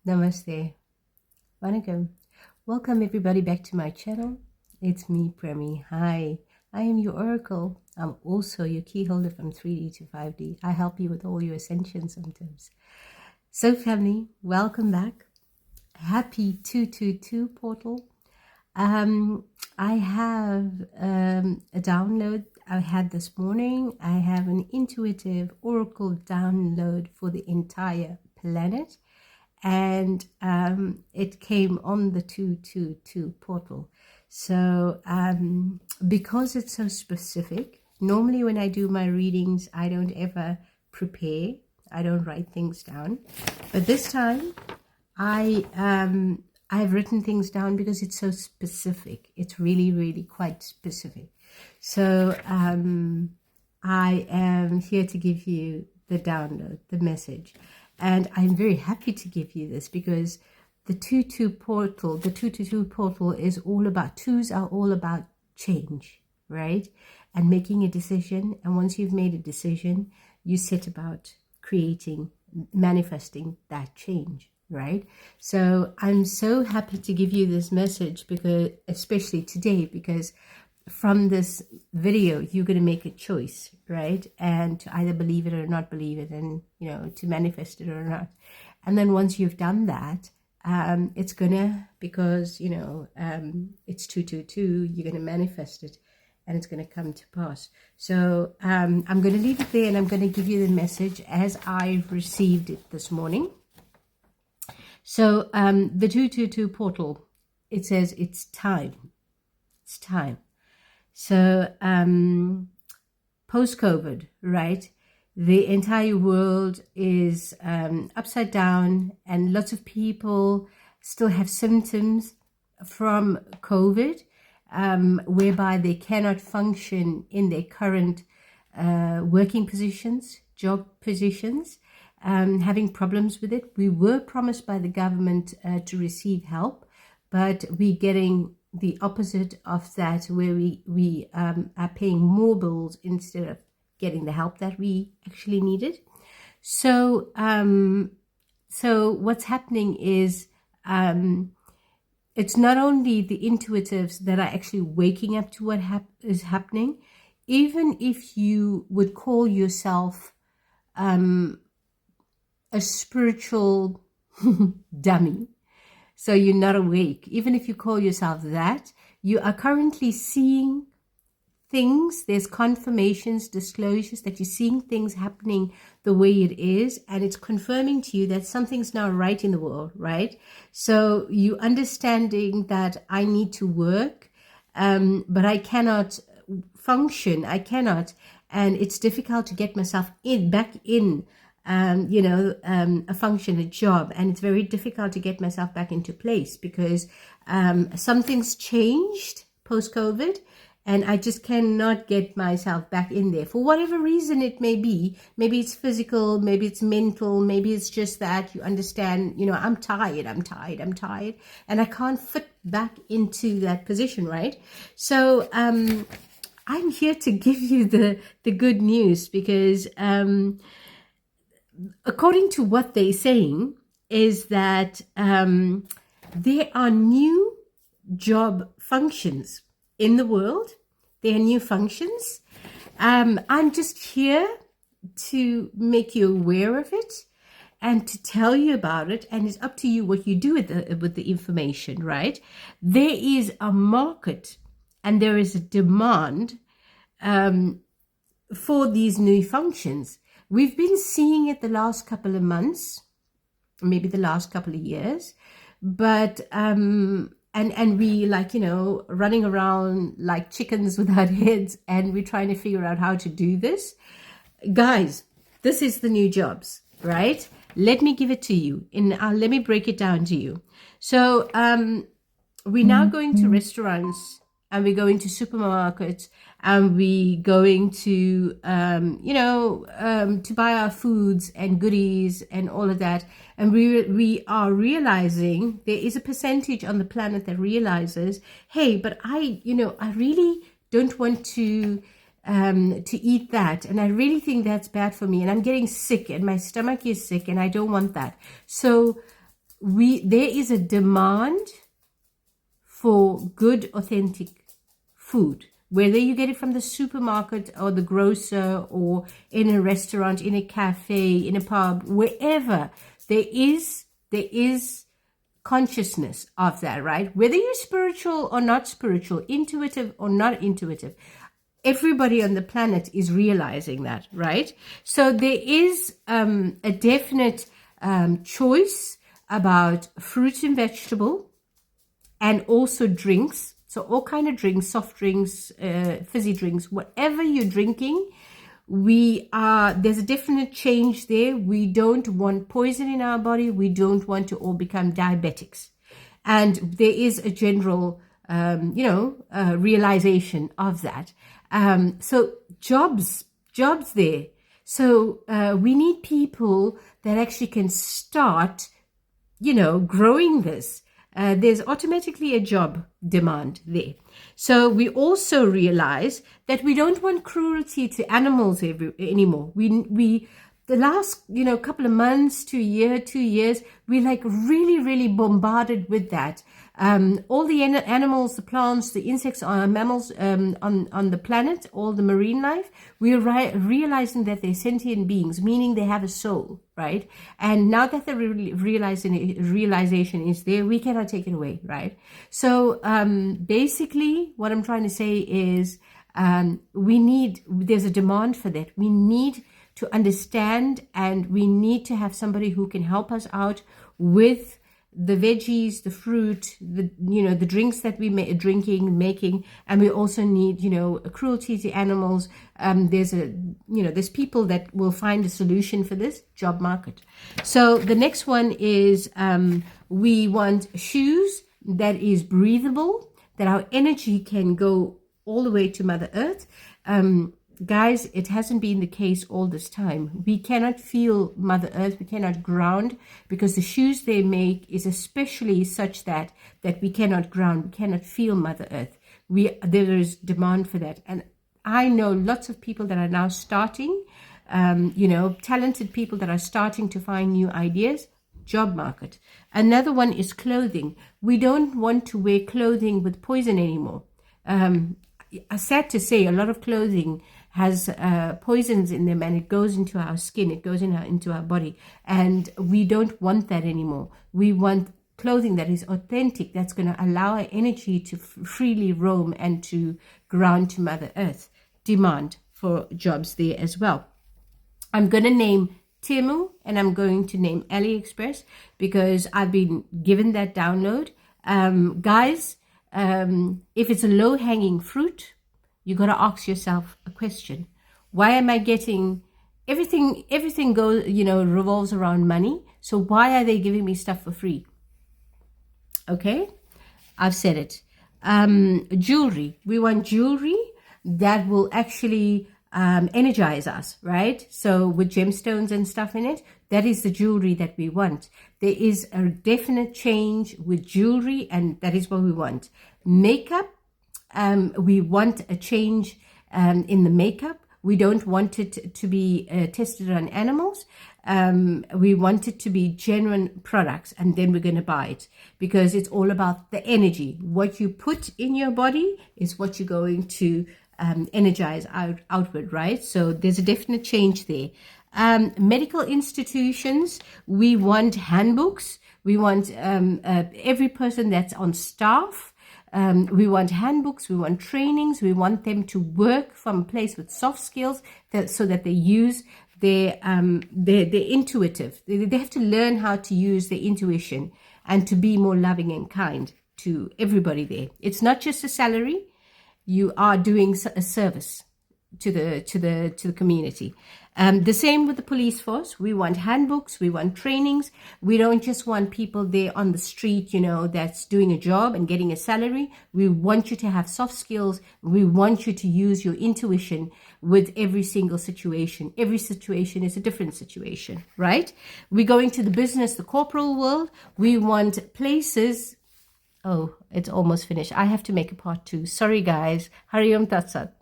Namaste. Vanakkam. Welcome everybody back to my channel. It's me, Premi. Hi. I am your oracle. I'm also your key holder from 3D to 5D. I help you with all your ascension symptoms. So family, welcome back. Happy 222 portal. I have a download I had this morning. I have an intuitive oracle download for the entire planet. And it came on the 222 portal. So because it's so specific, normally when I do my readings, I don't ever prepare. I don't write things down. But this time, I've written things down because it's so specific. It's really, really quite specific. So I am here to give you the download, the message. And I'm very happy to give you this because the 222 portal is all about, twos are all about change, right? And making a decision. And once you've made a decision, you set about creating, manifesting that change, right? So I'm so happy to give you this message because, especially today, because from this video you're going to make a choice, right? And to either believe it or not believe it, and to manifest it or not. And then once you've done that, it's gonna, because it's 222, you're going to manifest it and it's going to come to pass. So I'm going to leave it there, and I'm going to give you the message as I've received it this morning. So the 222 portal, it says it's time. It's time. So post-COVID, right, the entire world is upside down, and lots of people still have symptoms from COVID, whereby they cannot function in their current working positions, job positions, having problems with it. We were promised by the government to receive help, but we're getting the opposite of that, where we are paying more bills instead of getting the help that we actually needed. So so what's happening is it's not only the intuitives that are actually waking up to what is happening. Even if you would call yourself a spiritual dummy, so you're not awake, even if you call yourself that, you are currently seeing things. There's confirmations, disclosures that you're seeing things happening the way it is, and it's confirming to you that something's now right in the world, right? So you understanding that I need to work, but I cannot function. I cannot, and it's difficult to get myself back in a function, a job, and it's very difficult to get myself back into place because something's changed post-COVID, and I just cannot get myself back in there for whatever reason it may be. Maybe it's physical, maybe it's mental, maybe it's just that you understand, I'm tired, and I can't fit back into that position, right? So I'm here to give you the good news, because according to what they're saying, is that there are new job functions in the world. There are new functions. I'm just here to make you aware of it and to tell you about it. And it's up to you what you do with the information, right? There is a market and there is a demand for these new functions. We've been seeing it the last couple of months, maybe the last couple of years, but and we running around like chickens without heads, and we're trying to figure out how to do this. Guys, this is the new jobs, right? Let me give it to you, let me break it down to you. So we're now going to restaurants, and we're going to supermarkets, and we're going to, to buy our foods and goodies and all of that. And we are realizing there is a percentage on the planet that realizes, hey, but I really don't want to eat that. And I really think that's bad for me. And I'm getting sick, and my stomach is sick, and I don't want that. So there is a demand for good, authentic food, whether you get it from the supermarket or the grocer or in a restaurant, in a cafe, in a pub, wherever there is consciousness of that, right? Whether you're spiritual or not spiritual, intuitive or not intuitive, everybody on the planet is realizing that, right? So there is a definite choice about fruits and vegetable, and also drinks. So all kind of drinks, soft drinks, fizzy drinks, whatever you're drinking, there's a definite change there. We don't want poison in our body. We don't want to all become diabetics. And there is a general, realization of that. So jobs there. So we need people that actually can start, growing this. There's automatically a job demand there. So we also realize that we don't want cruelty to animals anymore. We the last couple of months to a year, 2 years, we're like really, really bombarded with that. All the animals, the plants, the insects, mammals on the planet, all the marine life, we're realizing that they're sentient beings, meaning they have a soul, right? And now that the realization is there, we cannot take it away, right? So basically, what I'm trying to say is there's a demand for that. We need to understand, and we need to have somebody who can help us out with the veggies, the fruit, the drinks that we making, and we also need cruelty to animals. There's people that will find a solution for this job market. So the next one is we want shoes that is breathable, that our energy can go all the way to Mother Earth. Guys, it hasn't been the case all this time. We cannot feel Mother Earth. We cannot ground, because the shoes they make is especially such that we cannot ground. We cannot feel Mother Earth. There is demand for that. And I know lots of people that are now starting, talented people that are starting to find new ideas. Job market. Another one is clothing. We don't want to wear clothing with poison anymore. Sad to say, a lot of clothing has poisons in them, and it goes into our skin, it goes into our body, and we don't want that anymore. We want clothing that is authentic, that's going to allow our energy to freely roam and to ground to Mother Earth. Demand for jobs there as well. I'm going to name Temu, and I'm going to name AliExpress, because I've been given that download. Guys, if it's a low-hanging fruit, you got to ask yourself a question. Why am I getting everything goes, revolves around money. So why are they giving me stuff for free? Okay, I've said it. Jewelry. We want jewelry that will actually energize us, right? So with gemstones and stuff in it, that is the jewelry that we want. There is a definite change with jewelry, and that is what we want. Makeup. We want a change in the makeup. We don't want it to be tested on animals. We want it to be genuine products, and then we're going to buy it, because it's all about the energy. What you put in your body is what you're going to energize outward, right? So there's a definite change there. Medical institutions, we want handbooks. We want every person that's on staff. We want handbooks, we want trainings, we want them to work from a place with soft skills, so that they use their intuitive. They have to learn how to use their intuition and to be more loving and kind to everybody there. It's not just a salary. You are doing a service to the community. The same with the police force. We want handbooks, we want trainings. We don't just want people there on the street, that's doing a job and getting a salary. We want you to have soft skills. We want you to use your intuition with every single situation. Every situation is a different situation, right? We're going to the business, the corporal world. We want places. Oh, it's almost finished. I have to make a part 2. Sorry, guys. Hari Om Tat Sat.